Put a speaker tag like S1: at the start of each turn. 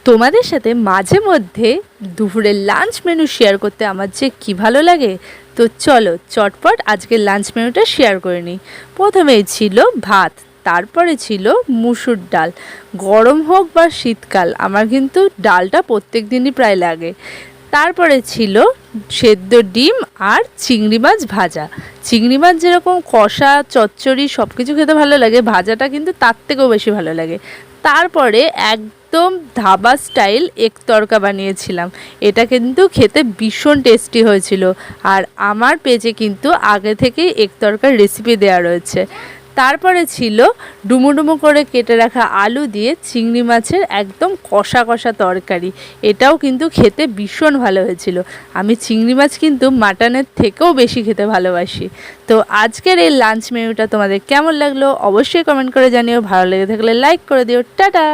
S1: তোমাদের সাথে মাঝে মধ্যে দুপুরের লাঞ্চ মেনু শেয়ার করতে আমার যে কী ভালো লাগে। তো চলো চটপট আজকের লাঞ্চ মেনুটা শেয়ার করে নিই। প্রথমেই ছিল ভাত, তারপরে ছিল মুসুর ডাল। গরম হোক বা শীতকাল আমার কিন্তু ডালটা প্রত্যেক দিনই প্রায় লাগে। তারপরে ছিল সেদ্ধ ডিম আর চিংড়ি মাছ ভাজা। চিংড়ি মাছ যেরকম কষা চচ্চড়ি সব কিছু খেতে ভালো লাগে, ভাজাটা কিন্তু তার থেকেও বেশি ভালো লাগে। তারপরে একদম ধাবা স্টাইল এগ তড়কা বানিয়েছিলাম। এটা কিন্তু খেতে ভীষণ টেস্টি হয়েছিল, আর আমার পেজে কিন্তু আগে থেকেই এগ তড়কার রেসিপি দেওয়া রয়েছে। তারপরে ছিল ডুমো ডুমো করে কেটে রাখা আলু দিয়ে চিংড়ি মাছের একদম কষা কষা তরকারি। এটাও কিন্তু খেতে ভীষণ ভালো হয়েছিল। আমি চিংড়ি মাছ কিন্তু মাটনের থেকেও বেশি খেতে ভালোবাসি। তো আজকের এই লাঞ্চ মেনুটা তোমাদের কেমন লাগলো অবশ্যই কমেন্ট করে জানিও। ভালো লেগে থাকলে লাইক করে দিও। টাটা।